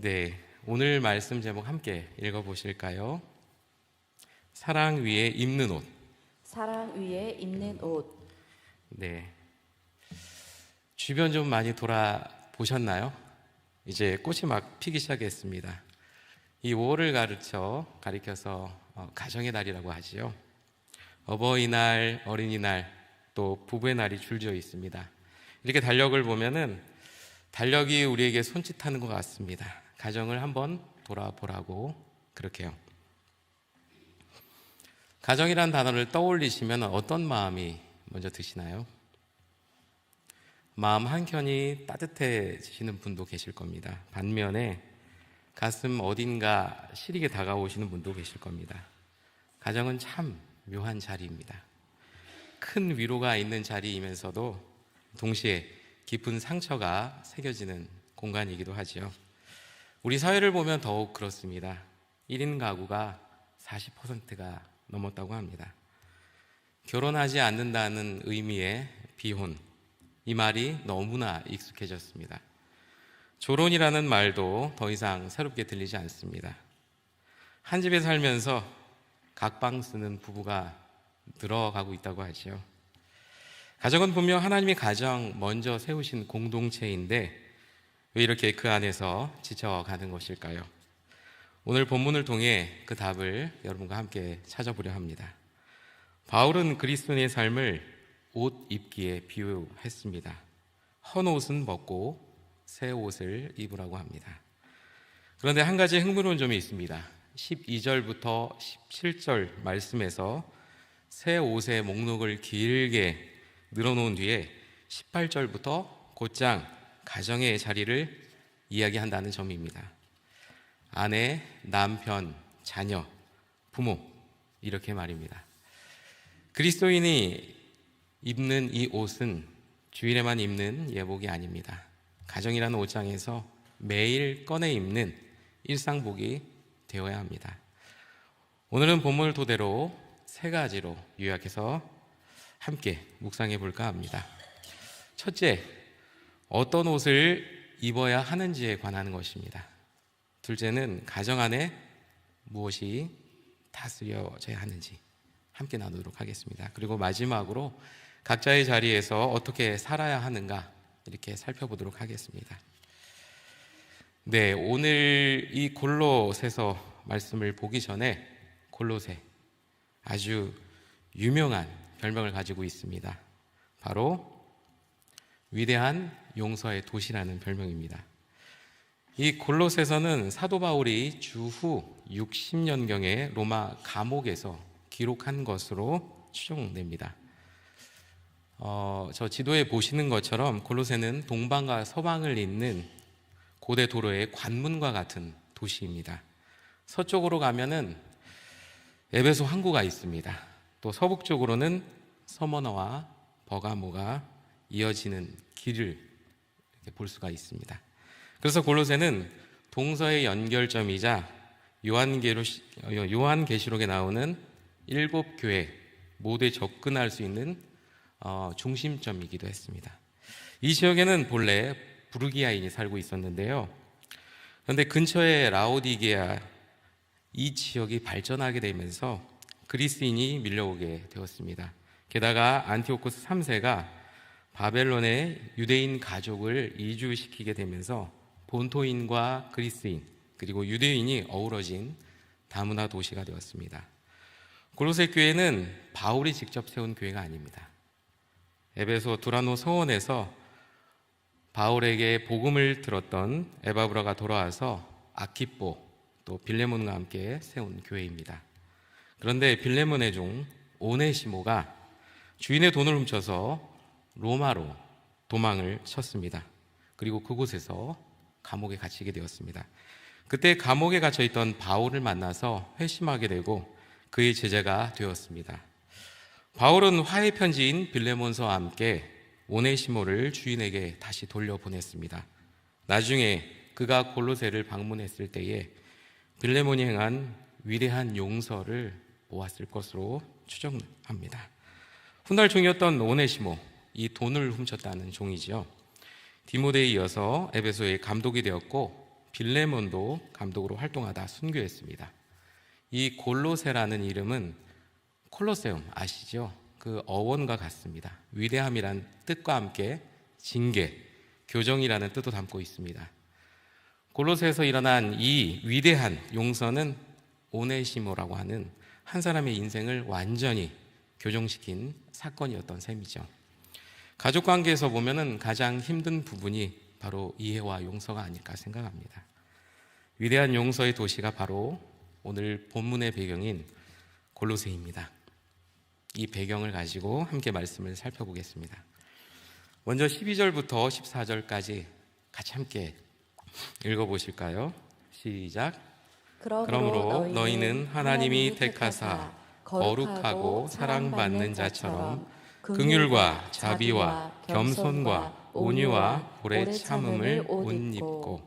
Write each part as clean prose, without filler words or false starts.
네, 오늘 말씀 제목 함께 읽어보실까요? 사랑 위에 입는 옷. 사랑 위에 입는 옷. 네, 주변 좀 많이 돌아보셨나요? 이제 꽃이 막 피기 시작했습니다. 이 5월을 가리켜서 가정의 날이라고 하지요. 어버이날, 어린이날, 또 부부의 날이 줄지어 있습니다. 이렇게 달력을 보면은 달력이 우리에게 손짓하는 것 같습니다. 가정을 한번 돌아보라고 그렇게요. 가정이란 단어를 떠올리시면 어떤 마음이 먼저 드시나요? 마음 한켠이 따뜻해지시는 분도 계실 겁니다. 반면에 가슴 어딘가 시리게 다가오시는 분도 계실 겁니다. 가정은 참 묘한 자리입니다. 큰 위로가 있는 자리이면서도 동시에 깊은 상처가 새겨지는 공간이기도 하지요. 우리 사회를 보면 더욱 그렇습니다. 1인 가구가 40%가 넘었다고 합니다. 결혼하지 않는다는 의미의 비혼, 이 말이 너무나 익숙해졌습니다. 조론이라는 말도 더 이상 새롭게 들리지 않습니다. 한 집에 살면서 각방 쓰는 부부가 늘어가고 있다고 하지요. 가정은 분명 하나님이 가장 먼저 세우신 공동체인데 왜 이렇게 그 안에서 지쳐가는 것일까요? 오늘 본문을 통해 그 답을 여러분과 함께 찾아보려 합니다. 바울은 그리스도인의 삶을 옷 입기에 비유했습니다. 헌 옷은 벗고 새 옷을 입으라고 합니다. 그런데 한 가지 흥미로운 점이 있습니다. 12절부터 17절 말씀에서 새 옷의 목록을 길게 늘어놓은 뒤에 18절부터 곧장 가정의 자리를 이야기한다는 점입니다. 아내, 남편, 자녀, 부모, 이렇게 말입니다. 그리스도인이 입는 이 옷은 주일에만 입는 예복이 아닙니다. 가정이라는 옷장에서 매일 꺼내 입는 일상복이 되어야 합니다. 오늘은 본문을 토대로 세 가지로 요약해서 함께 묵상해 볼까 합니다. 첫째, 어떤 옷을 입어야 하는지에 관한 것입니다. 둘째는 가정 안에 무엇이 다스려져야 하는지 함께 나누도록 하겠습니다. 그리고 마지막으로 각자의 자리에서 어떻게 살아야 하는가 이렇게 살펴보도록 하겠습니다. 네, 오늘 이 골로새서 말씀을 보기 전에 골로새 아주 유명한 별명을 가지고 있습니다. 바로 위대한 용서의 도시라는 별명입니다. 이 골로새서는 사도 바울이 주후 60년경에 로마 감옥에서 기록한 것으로 추정됩니다. 저 지도에 보시는 것처럼 골로새는 동방과 서방을 잇는 고대 도로의 관문과 같은 도시입니다. 서쪽으로 가면은 에베소 항구가 있습니다. 또 서북쪽으로는 서머너와 버가모가 이어지는 길을 이렇게 볼 수가 있습니다. 그래서 골로새는 동서의 연결점이자 요한계시록에 나오는 7교회 모두에 접근할 수 있는 중심점이기도 했습니다. 이 지역에는 본래 부르기아인이 살고 있었는데요. 그런데 근처에 라오디게아 이 지역이 발전하게 되면서 그리스인이 밀려오게 되었습니다. 게다가 안티오코스 3세가 바벨론의 유대인 가족을 이주시키게 되면서 본토인과 그리스인 그리고 유대인이 어우러진 다문화 도시가 되었습니다. 골로새 교회는 바울이 직접 세운 교회가 아닙니다. 에베소 두라노 서원에서 바울에게 복음을 들었던 에바브라가 돌아와서 아키뽀 또 빌레몬과 함께 세운 교회입니다. 그런데 빌레몬의 종 오네시모가 주인의 돈을 훔쳐서 로마로 도망을 쳤습니다. 그리고 그곳에서 감옥에 갇히게 되었습니다. 그때 감옥에 갇혀있던 바울을 만나서 회심하게 되고 그의 제자가 되었습니다. 바울은 화해 편지인 빌레몬서와 함께 오네시모를 주인에게 다시 돌려보냈습니다. 나중에 그가 골로새를 방문했을 때에 빌레몬이 행한 위대한 용서를 보았을 것으로 추정합니다. 훗날 종이었던 오네시모, 이 돈을 훔쳤다는 종이지요. 디모데에 이어서 에베소의 감독이 되었고 빌레몬도 감독으로 활동하다 순교했습니다. 이 골로새라는 이름은 콜로세움 아시죠? 그 어원과 같습니다. 위대함이란 뜻과 함께 징계, 교정이라는 뜻도 담고 있습니다. 골로새에서 일어난 이 위대한 용서는 오네시모라고 하는 한 사람의 인생을 완전히 교정시킨 사건이었던 셈이죠. 가족 관계에서 보면은 가장 힘든 부분이 바로 이해와 용서가 아닐까 생각합니다. 위대한 용서의 도시가 바로 오늘 본문의 배경인 골로새입니다. 이 배경을 가지고 함께 말씀을 살펴보겠습니다. 먼저 12절부터 14절까지 같이 함께 읽어보실까요? 시작. 그러므로 너희는 하나님이 택하사 거룩하고 사랑받는 자처럼 긍휼과 자비와 겸손과 온유와 오래 참음을 옷 입고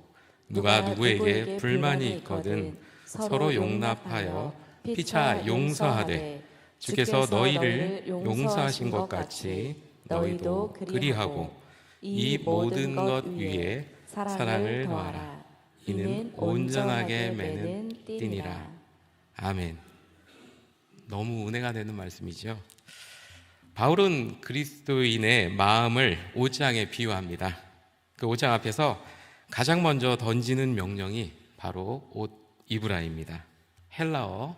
누가 누구에게 불만이 있거든 서로 용납하여 피차 용서하되 주께서 너희를 용서하신 것 같이 너희도 그리하고 이 모든 것 위에 사랑을 더하라. 이는 온전하게 매는 띠니라. 아멘. 너무 은혜가 되는 말씀이죠. 바울은 그리스도인의 마음을 옷장에 비유합니다. 그 옷장 앞에서 가장 먼저 던지는 명령이 바로 옷 입으라입니다. 헬라어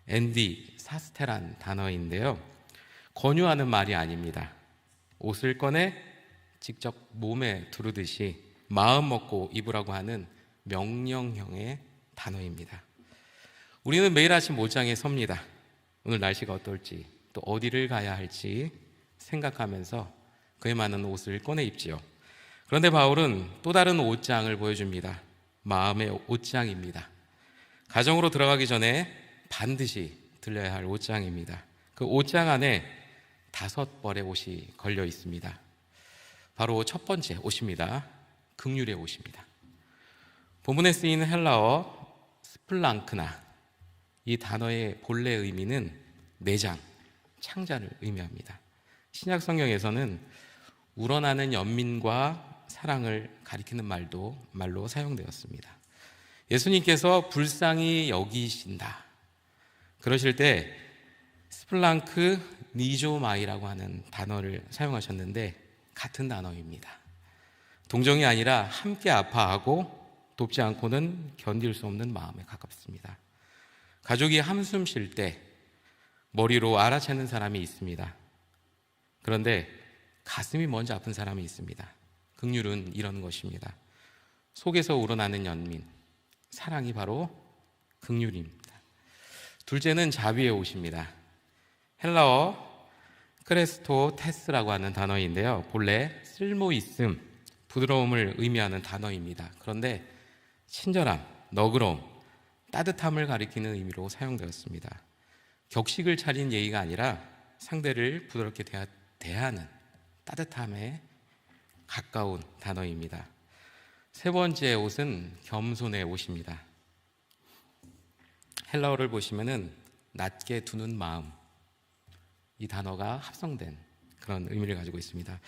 엔디 사스테란 단어인데요, 권유하는 말이 아닙니다. 옷을 꺼내 직접 몸에 두르듯이 마음 먹고 입으라고 하는 명령형의 단어입니다. 우리는 매일 아침 옷장에 섭니다. 오늘 날씨가 어떨지, 또 어디를 가야 할지 생각하면서 그에 맞는 옷을 꺼내 입지요. 그런데 바울은 또 다른 옷장을 보여줍니다. 마음의 옷장입니다. 가정으로 들어가기 전에 반드시 들려야 할 옷장입니다. 그 옷장 안에 5벌의 옷이 걸려 있습니다. 바로 첫 번째 옷입니다. 긍휼의 옷입니다. 본문에 쓰인 헬라어 스플랑크나, 이 단어의 본래 의미는 내장, 창자를 의미합니다. 신약 성경에서는 우러나는 연민과 사랑을 가리키는 말로 사용되었습니다. 예수님께서 불쌍히 여기신다, 그러실 때 스플랑크 니조마이라고 하는 단어를 사용하셨는데 같은 단어입니다. 동정이 아니라 함께 아파하고 돕지 않고는 견딜 수 없는 마음에 가깝습니다. 가족이 한숨 쉴 때 머리로 알아채는 사람이 있습니다. 그런데 가슴이 먼저 아픈 사람이 있습니다. 긍휼은 이런 것입니다. 속에서 우러나는 연민, 사랑이 바로 긍휼입니다. 둘째는 자비의 옷입니다. 헬라어 크레스토테스라고 하는 단어인데요, 본래 쓸모있음, 부드러움을 의미하는 단어입니다. 그런데 친절함, 너그러움, 따뜻함을 가리키는 의미로 사용되었습니다. 격식을 차린 예의가 아니라 상대를 부드럽게 대하는 따뜻함에 가까운 단어입니다. 세 번째 옷은 겸손의 옷입니다. 헬라어를 보시면은 낮게 두는 마음, 이 단어가 합성된 그런 의미를 가지고 있습니다.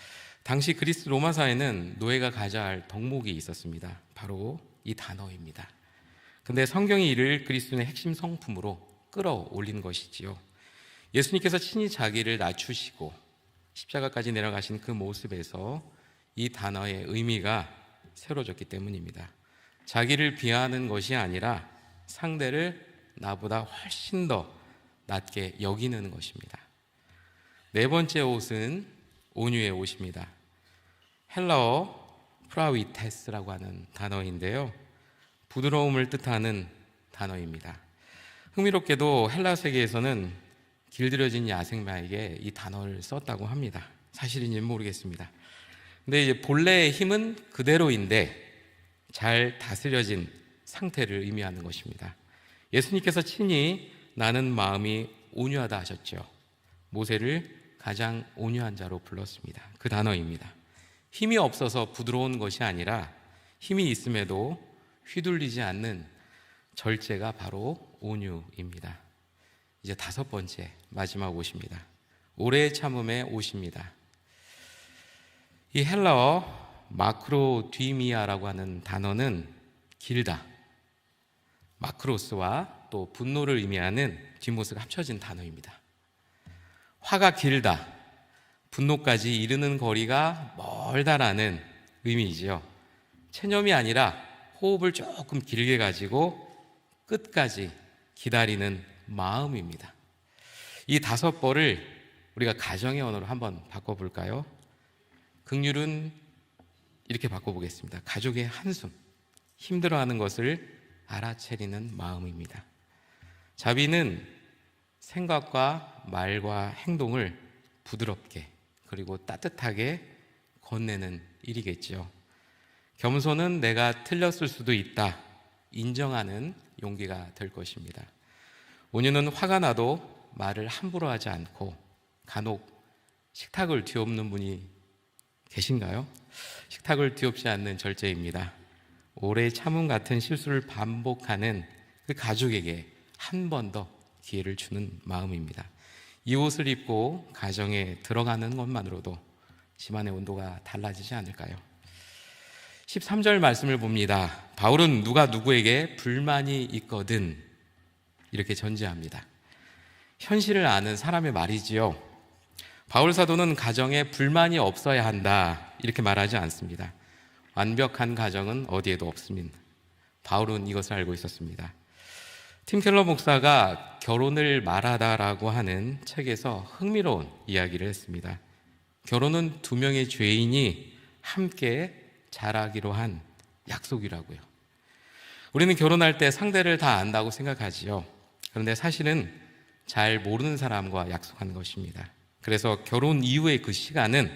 당시 그리스 로마 사회는 노예가 가져야 할 덕목이 있었습니다. 바로 이 단어입니다. 근데 성경이 이를 그리스도의 핵심 성품으로 끌어올린 것이지요. 예수님께서 친히 자기를 낮추시고 십자가까지 내려가신 그 모습에서 이 단어의 의미가 새로졌기 때문입니다. 자기를 비하하는 것이 아니라 상대를 나보다 훨씬 더 낮게 여기는 것입니다. 네 번째 옷은 온유의 옷입니다. 헬라어 프라위테스라고 하는 단어인데요, 부드러움을 뜻하는 단어입니다. 흥미롭게도 헬라 세계에서는 길들여진 야생마에게 이 단어를 썼다고 합니다. 사실인지는 모르겠습니다. 근데 이제 본래의 힘은 그대로인데 잘 다스려진 상태를 의미하는 것입니다. 예수님께서 친히 나는 마음이 온유하다 하셨죠. 모세를 가장 온유한 자로 불렀습니다. 그 단어입니다. 힘이 없어서 부드러운 것이 아니라 힘이 있음에도 휘둘리지 않는 절제가 바로 온유입니다. 이제 다섯 번째, 마지막 옷입니다. 오래 참음의 옷입니다. 이 헬라어 마크로디미아라고 하는 단어는 길다. 마크로스와 또 분노를 의미하는 뒷모습이 합쳐진 단어입니다. 화가 길다, 분노까지 이르는 거리가 멀다라는 의미이지요. 체념이 아니라 호흡을 조금 길게 가지고 끝까지 기다리는 마음입니다. 이 5벌을 우리가 가정의 언어로 한번 바꿔볼까요? 긍휼은 이렇게 바꿔보겠습니다. 가족의 한숨, 힘들어하는 것을 알아채리는 마음입니다. 자비는 생각과 말과 행동을 부드럽게 그리고 따뜻하게 건네는 일이겠지요. 겸손은 내가 틀렸을 수도 있다 인정하는 용기가 될 것입니다. 온유는 화가 나도 말을 함부로 하지 않고, 간혹 식탁을 뒤엎는 분이 계신가요? 식탁을 뒤엎지 않는 절제입니다. 오래 참음 같은 실수를 반복하는 그 가족에게 한 번 더 기회를 주는 마음입니다. 이 옷을 입고 가정에 들어가는 것만으로도 집안의 온도가 달라지지 않을까요? 13절 말씀을 봅니다. 바울은 누가 누구에게 불만이 있거든 이렇게 전제합니다. 현실을 아는 사람의 말이지요. 바울 사도는 가정에 불만이 없어야 한다 이렇게 말하지 않습니다. 완벽한 가정은 어디에도 없습니다. 바울은 이것을 알고 있었습니다. 팀 켈러 목사가 결혼을 말하다라고 하는 책에서 흥미로운 이야기를 했습니다. 결혼은 2명의 죄인이 함께 잘하기로 한 약속이라고요. 우리는 결혼할 때 상대를 다 안다고 생각하지요. 그런데 사실은 잘 모르는 사람과 약속한 것입니다. 그래서 결혼 이후의 그 시간은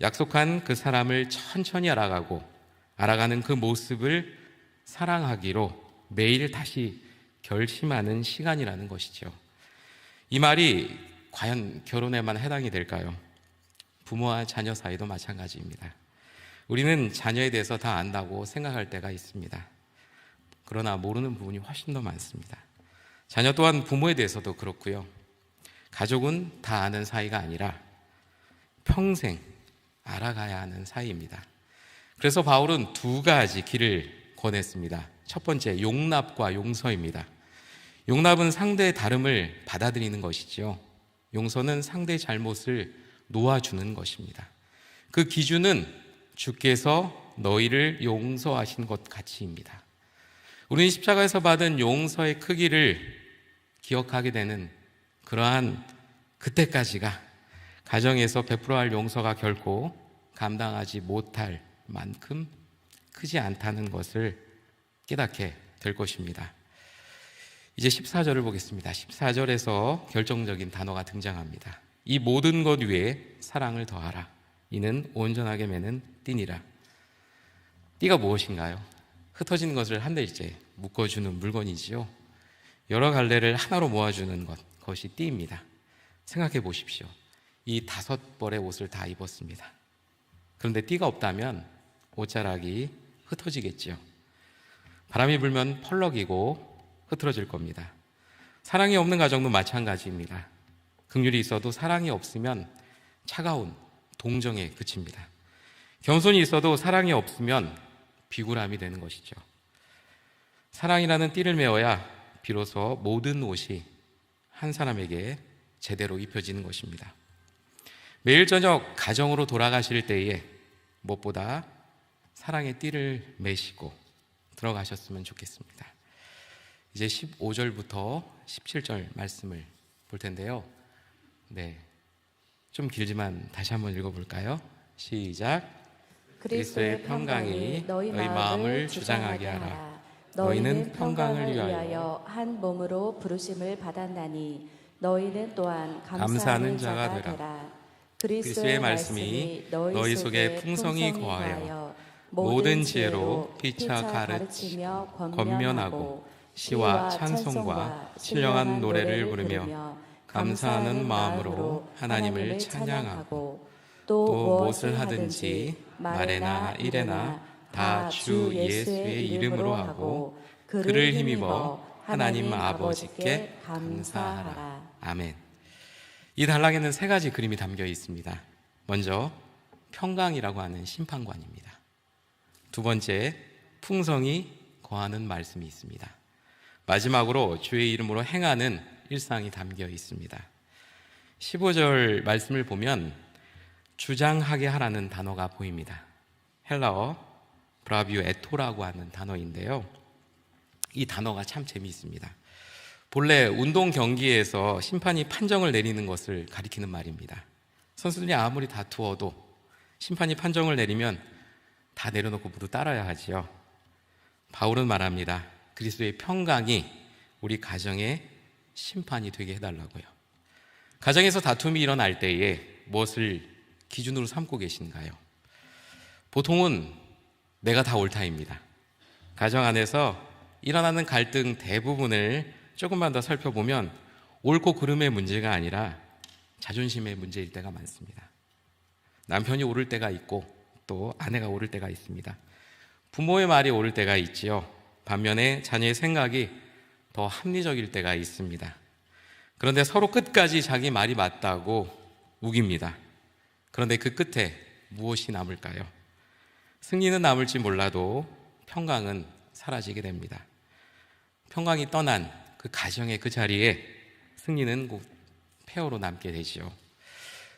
약속한 그 사람을 천천히 알아가는 그 모습을 사랑하기로 매일 다시 결심하는 시간이라는 것이죠. 이 말이 과연 결혼에만 해당이 될까요? 부모와 자녀 사이도 마찬가지입니다. 우리는 자녀에 대해서 다 안다고 생각할 때가 있습니다. 그러나 모르는 부분이 훨씬 더 많습니다. 자녀 또한 부모에 대해서도 그렇고요. 가족은 다 아는 사이가 아니라 평생 알아가야 하는 사이입니다. 그래서 바울은 2가지 길을 권했습니다. 첫 번째, 용납과 용서입니다. 용납은 상대의 다름을 받아들이는 것이지요. 용서는 상대의 잘못을 놓아주는 것입니다. 그 기준은 주께서 너희를 용서하신 것 같이입니다. 우리는 십자가에서 받은 용서의 크기를 기억하게 되는 그러한 그때까지가 가정에서 베풀어야 할 용서가 결코 감당하지 못할 만큼 크지 않다는 것을 깨닫게 될 것입니다. 이제 14절을 보겠습니다. 14절에서 결정적인 단어가 등장합니다. 이 모든 것 위에 사랑을 더하라. 이는 온전하게 매는 띠니라. 띠가 무엇인가요? 흩어진 것을 한데일째 묶어주는 물건이지요. 여러 갈래를 하나로 모아주는 것이 띠입니다. 생각해 보십시오. 이 5벌의 옷을 다 입었습니다. 그런데 띠가 없다면 옷자락이 흩어지겠지요. 바람이 불면 펄럭이고 흐트러질 겁니다. 사랑이 없는 가정도 마찬가지입니다. 긍휼이 있어도 사랑이 없으면 차가운 동정에 그칩니다. 겸손이 있어도 사랑이 없으면 비굴함이 되는 것이죠. 사랑이라는 띠를 메어야 비로소 모든 옷이 한 사람에게 제대로 입혀지는 것입니다. 매일 저녁 가정으로 돌아가실 때에 무엇보다 사랑의 띠를 매시고 들어가셨으면 좋겠습니다. 이제 15절부터 17절 말씀을 볼 텐데요. 좀 길지만 다시 한번 읽어볼까요? 시작. 그리스도의 평강이 너희 마음을 주장하게 하라. 너희는 평강을 위하여 한 몸으로 부르심을 받았나니 너희는 또한 감사하는 자가 되라. 그리스도의 말씀이 너희 속에 풍성히 거하여 모든 지혜로 피차 가르치며 권면하고 시와 찬송과 신령한 노래를 부르며 감사하는 마음으로 하나님을 찬양하고 또 무엇을 하든지 말에나 일에나 다 주 예수의 이름으로 하고 그를 힘입어 하나님 아버지께 감사하라. 아멘. 이 단락에는 3가지 그림이 담겨 있습니다. 먼저 평강이라고 하는 심판관입니다. 2번째, 풍성이 거하는 말씀이 있습니다. 마지막으로 주의 이름으로 행하는 일상이 담겨 있습니다. 15절 말씀을 보면 주장하게 하라는 단어가 보입니다. 헬라어 브라비오 에토라고 하는 단어인데요. 이 단어가 참 재미있습니다. 본래 운동 경기에서 심판이 판정을 내리는 것을 가리키는 말입니다. 선수들이 아무리 다투어도 심판이 판정을 내리면 다 내려놓고 모두 따라야 하지요. 바울은 말합니다. 그리스도의 평강이 우리 가정의 심판이 되게 해달라고요. 가정에서 다툼이 일어날 때에 무엇을 기준으로 삼고 계신가요? 보통은 내가 다 옳다입니다. 가정 안에서 일어나는 갈등 대부분을 조금만 더 살펴보면 옳고 그름의 문제가 아니라 자존심의 문제일 때가 많습니다. 남편이 옳을 때가 있고 또 아내가 옳을 때가 있습니다. 부모의 말이 옳을 때가 있지요. 반면에 자녀의 생각이 더 합리적일 때가 있습니다. 그런데 서로 끝까지 자기 말이 맞다고 우깁니다. 그런데 그 끝에 무엇이 남을까요? 승리는 남을지 몰라도 평강은 사라지게 됩니다. 평강이 떠난 그 가정의 그 자리에 승리는 곧 폐허로 남게 되지요.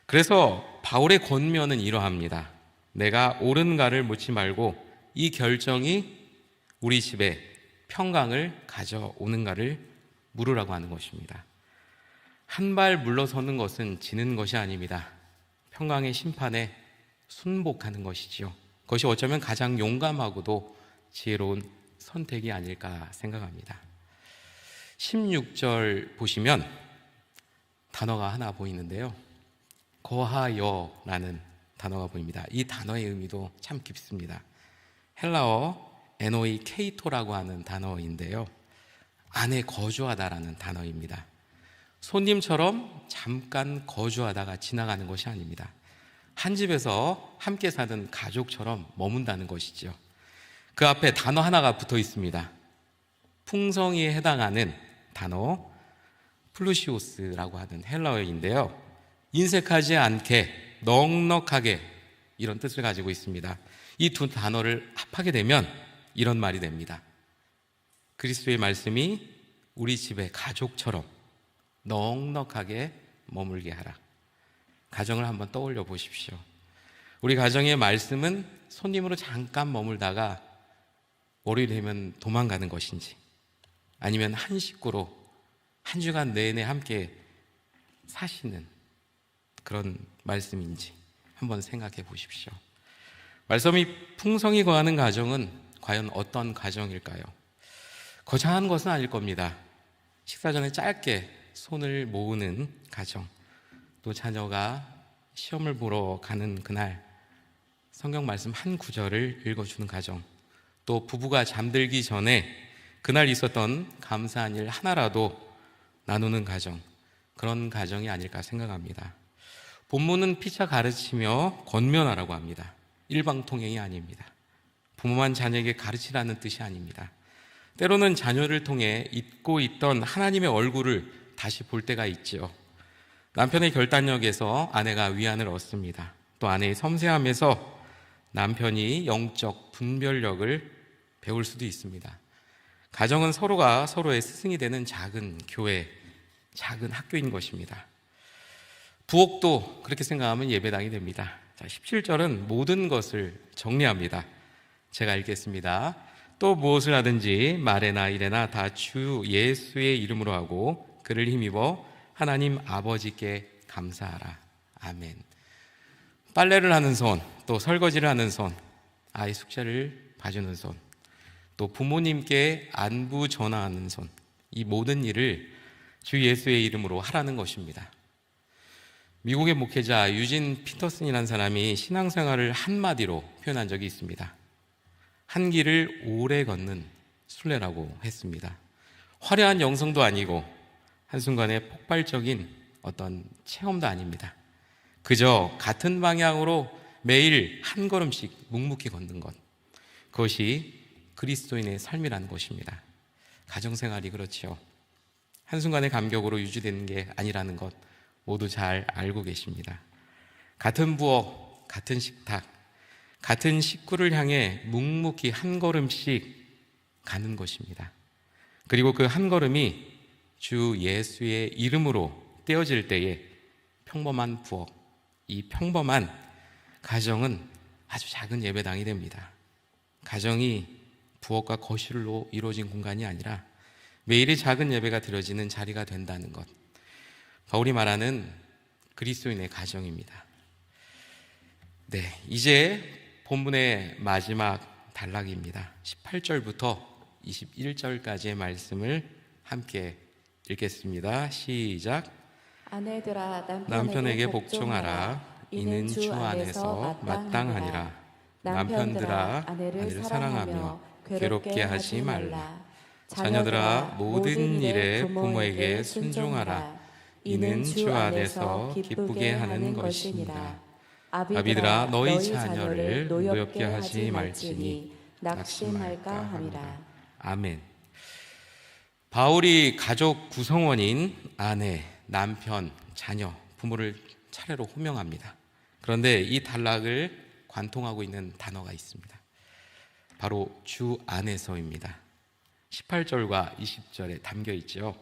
그래서 바울의 권면은 이러합니다. 내가 옳은가를 묻지 말고 이 결정이 우리 집에 평강을 가져오는가를 물으라고 하는 것입니다. 한 발 물러서는 것은 지는 것이 아닙니다. 평강의 심판에 순복하는 것이지요. 그것이 어쩌면 가장 용감하고도 지혜로운 선택이 아닐까 생각합니다. 16절 보시면 단어가 하나 보이는데요. 거하여라는 단어가 보입니다. 이 단어의 의미도 참 깊습니다. 헬라어 에노이 케이토라고 하는 단어인데요. 안에 거주하다라는 단어입니다. 손님처럼 잠깐 거주하다가 지나가는 것이 아닙니다. 한 집에서 함께 사는 가족처럼 머문다는 것이죠. 그 앞에 단어 하나가 붙어 있습니다. 풍성이에 해당하는 단어 플루시오스라고 하는 헬라어인데요. 인색하지 않게 넉넉하게 이런 뜻을 가지고 있습니다. 이 두 단어를 합하게 되면 이런 말이 됩니다. 그리스도의 말씀이 우리 집의 가족처럼 넉넉하게 머물게 하라. 가정을 한번 떠올려 보십시오. 우리 가정의 말씀은 손님으로 잠깐 머물다가 월요일 되면 도망가는 것인지, 아니면 한 식구로 한 주간 내내 함께 사시는 그런 말씀인지 한번 생각해 보십시오. 말씀이 풍성히 거하는 가정은 과연 어떤 가정일까요? 거창한 것은 아닐 겁니다. 식사 전에 짧게 손을 모으는 가정, 또 자녀가 시험을 보러 가는 그날 성경 말씀 한 구절을 읽어주는 가정, 또 부부가 잠들기 전에 그날 있었던 감사한 일 하나라도 나누는 가정, 그런 가정이 아닐까 생각합니다. 본문은 피차 가르치며 권면하라고 합니다. 일방통행이 아닙니다. 부모만 자녀에게 가르치라는 뜻이 아닙니다. 때로는 자녀를 통해 잊고 있던 하나님의 얼굴을 다시 볼 때가 있지요. 남편의 결단력에서 아내가 위안을 얻습니다. 또 아내의 섬세함에서 남편이 영적 분별력을 배울 수도 있습니다. 가정은 서로가 서로의 스승이 되는 작은 교회, 작은 학교인 것입니다. 부엌도 그렇게 생각하면 예배당이 됩니다. 자, 17절은 모든 것을 정리합니다. 제가 읽겠습니다. 또 무엇을 하든지 말에나 일에나 다 주 예수의 이름으로 하고 그를 힘입어 하나님 아버지께 감사하라. 아멘. 빨래를 하는 손, 또 설거지를 하는 손, 아이 숙제를 봐주는 손, 또 부모님께 안부 전하는 손, 이 모든 일을 주 예수의 이름으로 하라는 것입니다. 미국의 목회자 유진 피터슨이라는 사람이 신앙생활을 한마디로 표현한 적이 있습니다. 한 길을 오래 걷는 순례라고 했습니다. 화려한 영성도 아니고 한순간에 폭발적인 어떤 체험도 아닙니다. 그저 같은 방향으로 매일 한 걸음씩 묵묵히 걷는 것, 그것이 그리스도인의 삶이라는 것입니다. 가정생활이 그렇지요. 한순간의 감격으로 유지되는 게 아니라는 것 모두 잘 알고 계십니다. 같은 부엌, 같은 식탁, 같은 식구를 향해 묵묵히 한 걸음씩 가는 것입니다. 그리고 그 한 걸음이 주 예수의 이름으로 떼어질 때에 평범한 부엌, 이 평범한 가정은 아주 작은 예배당이 됩니다. 가정이 부엌과 거실로 이루어진 공간이 아니라 매일의 작은 예배가 드려지는 자리가 된다는 것, 바울이 말하는 그리스도인의 가정입니다. 네, 이제 본문의 마지막 단락입니다. 18절부터 21절까지의 말씀을 함께 읽겠습니다. 시작. 아내들아 남편에게 복종하라. 이는 주 안에서 마땅하니라. 남편들아 아내를 사랑하며 괴롭게 하지 말라. 자녀들아 모든 일에 부모에게 순종하라. 이는 주 안에서 기쁘게 하는 것이니라. 아비들아 너희 자녀를 노엽게 하지 말지니 낙심할까 함이라. 아멘. 바울이 가족 구성원인 아내, 남편, 자녀, 부모를 차례로 호명합니다. 그런데 이 단락을 관통하고 있는 단어가 있습니다. 바로 주 안에서입니다. 18절과 20절에 담겨 있죠.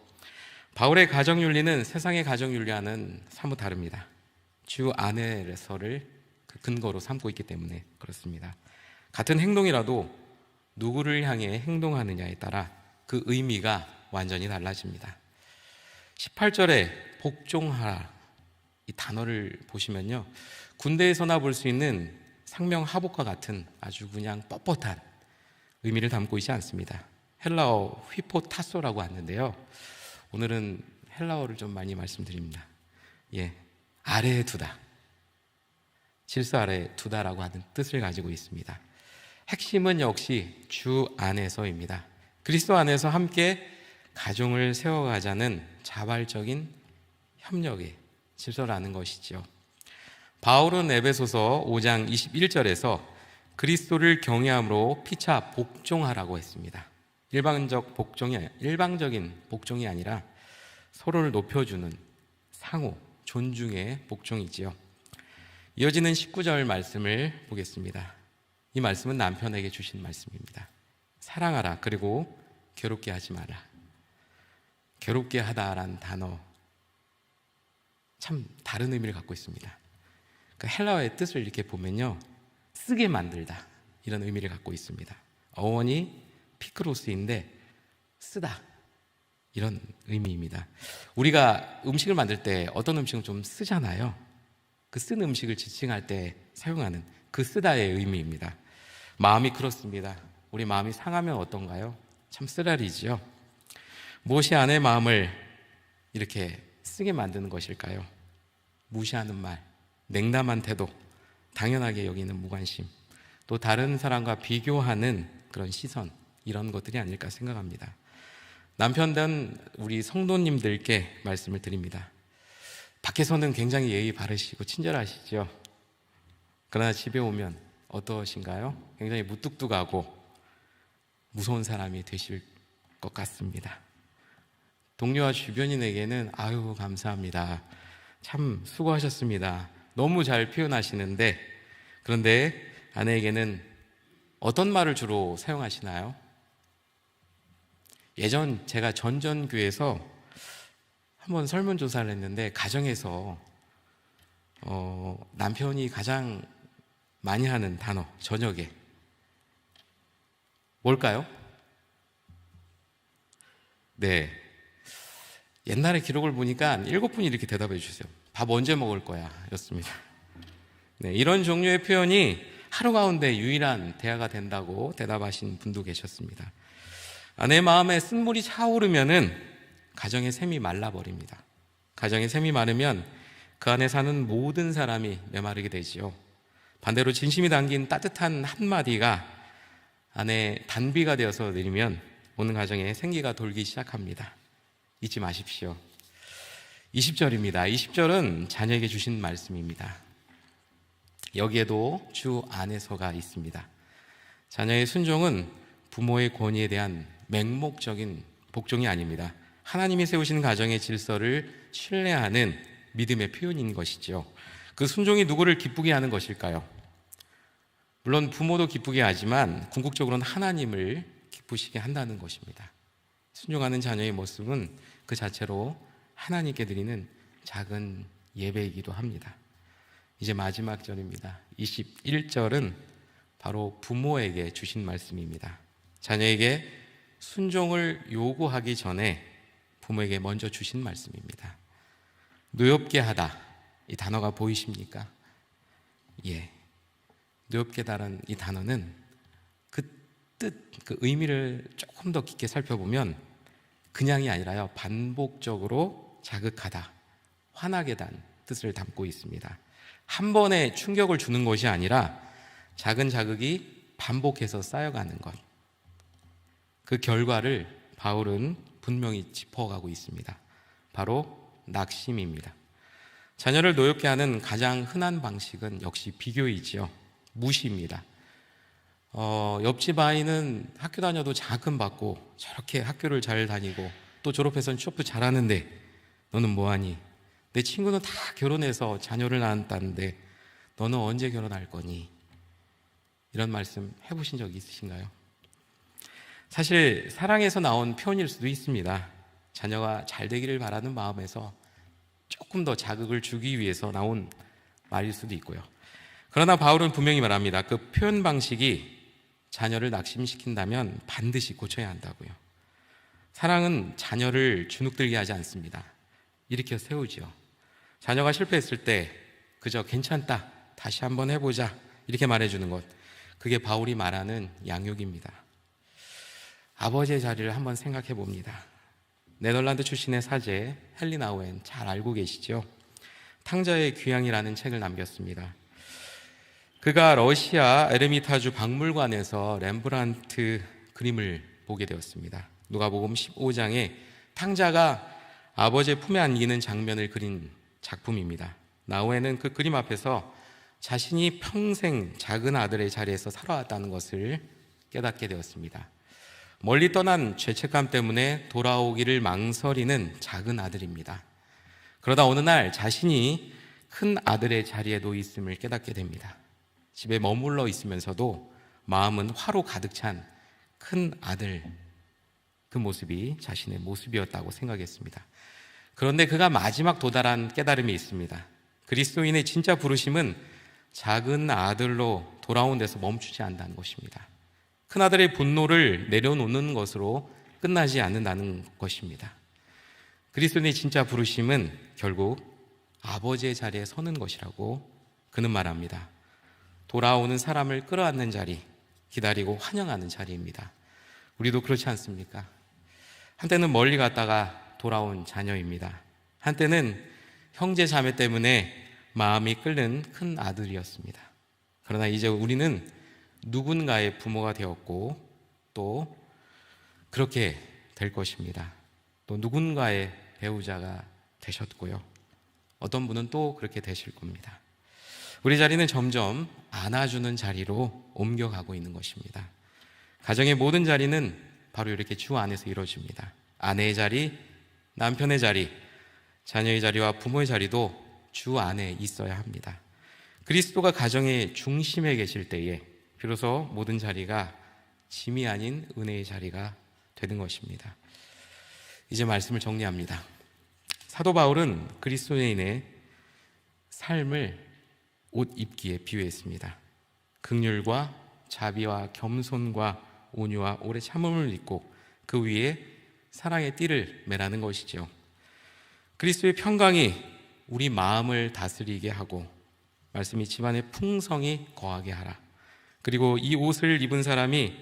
바울의 가정윤리는 세상의 가정윤리와는 사뭇 다릅니다. 주 안에서를 그 근거로 삼고 있기 때문에 그렇습니다. 같은 행동이라도 누구를 향해 행동하느냐에 따라 그 의미가 완전히 달라집니다. 18절에 복종하라, 이 단어를 보시면요, 군대에서나 볼 수 있는 상명 하복과 같은 아주 그냥 뻣뻣한 의미를 담고 있지 않습니다. 헬라어 휘포타소라고 하는데요, 오늘은 헬라어를 좀 많이 말씀드립니다. 아래에 두다, 질서 아래에 두다라고 하는 뜻을 가지고 있습니다. 핵심은 역시 주 안에서입니다. 그리스도 안에서 함께 가정을 세워가자는 자발적인 협력의 질서라는 것이죠. 바울은 에베소서 5장 21절에서 그리스도를 경외함으로 피차 복종하라고 했습니다. 일방적인 복종이 아니라 서로를 높여주는 상호 존중의 복종이지요. 이어지는 19절 말씀을 보겠습니다. 이 말씀은 남편에게 주신 말씀입니다. 사랑하라, 그리고 괴롭게 하지 마라. 괴롭게 하다라는 단어, 참 다른 의미를 갖고 있습니다. 그 헬라어의 뜻을 이렇게 보면요, 쓰게 만들다, 이런 의미를 갖고 있습니다. 어원이 피크로스인데 쓰다, 이런 의미입니다. 우리가 음식을 만들 때 어떤 음식은 좀 쓰잖아요. 그 쓴 음식을 지칭할 때 사용하는 그 쓰다의 의미입니다. 마음이 그렇습니다. 우리 마음이 상하면 어떤가요? 참 쓰라리지요. 무엇이 아내의 마음을 이렇게 쓰게 만드는 것일까요? 무시하는 말, 냉담한 태도, 당연하게 여기는 무관심, 또 다른 사람과 비교하는 그런 시선, 이런 것들이 아닐까 생각합니다. 남편된 우리 성도님들께 말씀을 드립니다. 밖에서는 굉장히 예의 바르시고 친절하시죠. 그러나 집에 오면 어떠신가요? 굉장히 무뚝뚝하고 무서운 사람이 되실 것 같습니다. 동료와 주변인에게는 아유 감사합니다, 참 수고하셨습니다, 너무 잘 표현하시는데, 그런데 아내에게는 어떤 말을 주로 사용하시나요? 예전 제가 전전교회에서 한번 설문조사를 했는데, 가정에서 남편이 가장 많이 하는 단어, 저녁에 뭘까요? 네, 옛날에 기록을 보니까 7분이 이렇게 대답해 주세요. 밥 언제 먹을 거야? 였습니다. 네, 이런 종류의 표현이 하루 가운데 유일한 대화가 된다고 대답하신 분도 계셨습니다. 아내 마음에 쓴물이 차오르면은 가정의 샘이 말라버립니다. 가정의 샘이 마르면 그 안에 사는 모든 사람이 메마르게 되지요. 반대로 진심이 담긴 따뜻한 한마디가 안에 단비가 되어서 내리면 오는 가정에 생기가 돌기 시작합니다. 잊지 마십시오. 20절입니다. 20절은 자녀에게 주신 말씀입니다. 여기에도 주 안에서가 있습니다. 자녀의 순종은 부모의 권위에 대한 맹목적인 복종이 아닙니다. 하나님이 세우신 가정의 질서를 신뢰하는 믿음의 표현인 것이죠. 그 순종이 누구를 기쁘게 하는 것일까요? 물론 부모도 기쁘게 하지만 궁극적으로는 하나님을 기쁘시게 한다는 것입니다. 순종하는 자녀의 모습은 그 자체로 하나님께 드리는 작은 예배이기도 합니다. 이제 마지막 절입니다. 21절은 바로 부모에게 주신 말씀입니다. 자녀에게 순종을 요구하기 전에 부모에게 먼저 주신 말씀입니다. 노엽게 하다, 이 단어가 보이십니까? 예, 노엽게 하다라는 이 단어는 그 뜻, 그 의미를 조금 더 깊게 살펴보면 그냥이 아니라요, 반복적으로 자극하다, 화나게 단 뜻을 담고 있습니다. 한 번에 충격을 주는 것이 아니라 작은 자극이 반복해서 쌓여가는 것, 그 결과를 바울은 분명히 짚어가고 있습니다. 바로 낙심입니다. 자녀를 노엽게 하는 가장 흔한 방식은 역시 비교이지요. 무시입니다. 옆집 아이는 학교 다녀도 장학금 받고 저렇게 학교를 잘 다니고 또 졸업해서는 취업도 잘하는데 너는 뭐하니? 내 친구는 다 결혼해서 자녀를 낳았다는데 너는 언제 결혼할 거니? 이런 말씀 해보신 적 있으신가요? 사실 사랑에서 나온 표현일 수도 있습니다. 자녀가 잘 되기를 바라는 마음에서 조금 더 자극을 주기 위해서 나온 말일 수도 있고요. 그러나 바울은 분명히 말합니다. 그 표현 방식이 자녀를 낙심시킨다면 반드시 고쳐야 한다고요. 사랑은 자녀를 주눅들게 하지 않습니다. 일으켜 세우죠. 자녀가 실패했을 때 그저 괜찮다, 다시 한번 해보자 이렇게 말해주는 것, 그게 바울이 말하는 양육입니다. 아버지의 자리를 한번 생각해 봅니다. 네덜란드 출신의 사제 헨리 아우엔, 잘 알고 계시죠? 탕자의 귀향이라는 책을 남겼습니다. 그가 러시아 에르미타주 박물관에서 렘브란트 그림을 보게 되었습니다. 누가복음 15장에 탕자가 아버지의 품에 안기는 장면을 그린 작품입니다. 나우엔은 그 그림 앞에서 자신이 평생 작은 아들의 자리에서 살아왔다는 것을 깨닫게 되었습니다. 멀리 떠난 죄책감 때문에 돌아오기를 망설이는 작은 아들입니다. 그러다 어느 날 자신이 큰 아들의 자리에 놓여 있음을 깨닫게 됩니다. 집에 머물러 있으면서도 마음은 화로 가득 찬 큰 아들, 그 모습이 자신의 모습이었다고 생각했습니다. 그런데 그가 마지막 도달한 깨달음이 있습니다. 그리스도인의 진짜 부르심은 작은 아들로 돌아온 데서 멈추지 않는다는 것입니다. 큰아들의 분노를 내려놓는 것으로 끝나지 않는다는 것입니다. 그리스도인의 진짜 부르심은 결국 아버지의 자리에 서는 것이라고 그는 말합니다. 돌아오는 사람을 끌어안는 자리, 기다리고 환영하는 자리입니다. 우리도 그렇지 않습니까? 한때는 멀리 갔다가 돌아온 자녀입니다. 한때는 형제 자매 때문에 마음이 끓는 큰 아들이었습니다. 그러나 이제 우리는 누군가의 부모가 되었고 또 그렇게 될 것입니다. 또 누군가의 배우자가 되셨고요. 어떤 분은 또 그렇게 되실 겁니다. 우리 자리는 점점 안아주는 자리로 옮겨가고 있는 것입니다. 가정의 모든 자리는 바로 이렇게 주 안에서 이루어집니다. 아내의 자리, 남편의 자리, 자녀의 자리와 부모의 자리도 주 안에 있어야 합니다. 그리스도가 가정의 중심에 계실 때에 비로소 모든 자리가 짐이 아닌 은혜의 자리가 되는 것입니다. 이제 말씀을 정리합니다. 사도 바울은 그리스도인의 삶을 옷 입기에 비유했습니다. 긍휼과 자비와 겸손과 온유와 오래 참음을 입고 그 위에 사랑의 띠를 매라는 것이죠. 그리스도의 평강이 우리 마음을 다스리게 하고 말씀이 집안에 풍성히 거하게 하라. 그리고 이 옷을 입은 사람이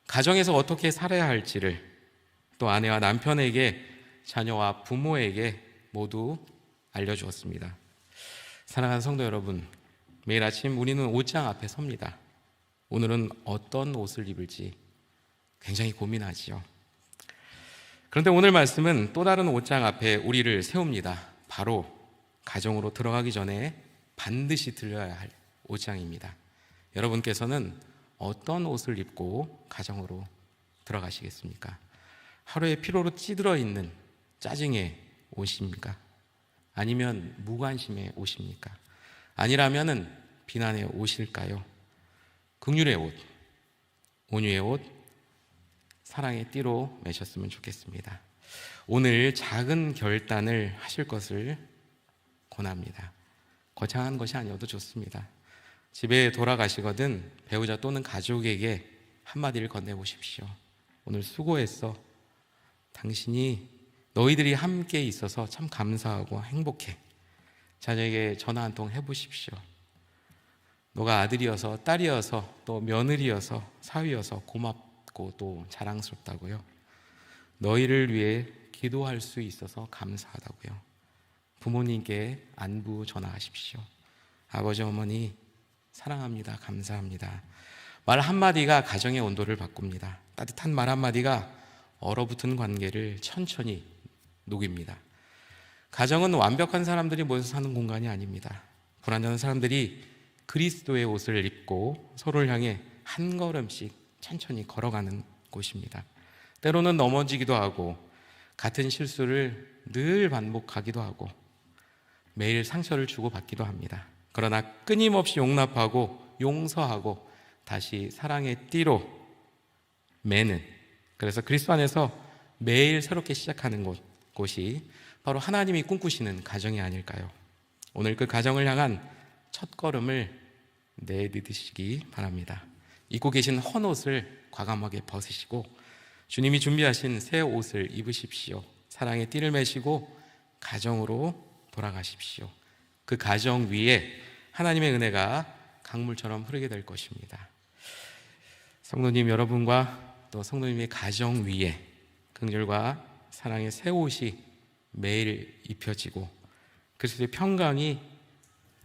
가정에서 어떻게 살아야 할지를 또 아내와 남편에게, 자녀와 부모에게 모두 알려주었습니다. 사랑하는 성도 여러분, 매일 아침 우리는 옷장 앞에 섭니다. 오늘은 어떤 옷을 입을지 굉장히 고민하지요. 그런데 오늘 말씀은 또 다른 옷장 앞에 우리를 세웁니다. 바로 가정으로 들어가기 전에 반드시 들려야 할 옷장입니다. 여러분께서는 어떤 옷을 입고 가정으로 들어가시겠습니까? 하루에 피로로 찌들어 있는 짜증의 옷입니까? 아니면 무관심의 옷입니까? 아니라면은 비난의 옷일까요? 긍휼의 옷, 온유의 옷, 사랑의 띠로 매셨으면 좋겠습니다. 오늘 작은 결단을 하실 것을 권합니다. 거창한 것이 아니어도 좋습니다. 집에 돌아가시거든 배우자 또는 가족에게 한마디를 건네보십시오. 오늘 수고했어. 당신이 너희들이 함께 있어서 참 감사하고 행복해. 자녀에게 전화 한 통 해보십시오. 너가 아들이어서 딸이어서 또 며느리여서 사위여서 고맙고 또 자랑스럽다고요. 너희를 위해 기도할 수 있어서 감사하다고요. 부모님께 안부 전하십시오. 아버지 어머니 사랑합니다. 감사합니다. 말 한마디가 가정의 온도를 바꿉니다. 따뜻한 말 한마디가 얼어붙은 관계를 천천히 녹입니다. 가정은 완벽한 사람들이 모여서 사는 공간이 아닙니다. 불완전한 사람들이 그리스도의 옷을 입고 서로를 향해 한 걸음씩 천천히 걸어가는 곳입니다. 때로는 넘어지기도 하고 같은 실수를 늘 반복하기도 하고 매일 상처를 주고받기도 합니다. 그러나 끊임없이 용납하고 용서하고 다시 사랑의 띠로 매는, 그래서 그리스도 안에서 매일 새롭게 시작하는 곳이 바로 하나님이 꿈꾸시는 가정이 아닐까요? 오늘 그 가정을 향한 첫 걸음을 내딛으시기 바랍니다. 입고 계신 헌옷을 과감하게 벗으시고 주님이 준비하신 새 옷을 입으십시오. 사랑의 띠를 매시고 가정으로 돌아가십시오. 그 가정 위에 하나님의 은혜가 강물처럼 흐르게 될 것입니다. 성도님 여러분과 또 성도님의 가정 위에 긍휼과 사랑의 새 옷이 매일 입혀지고 그리스도의 평강이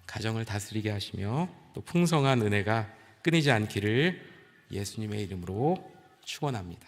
가정을 다스리게 하시며 또 풍성한 은혜가 끊이지 않기를 예수님의 이름으로 축원합니다.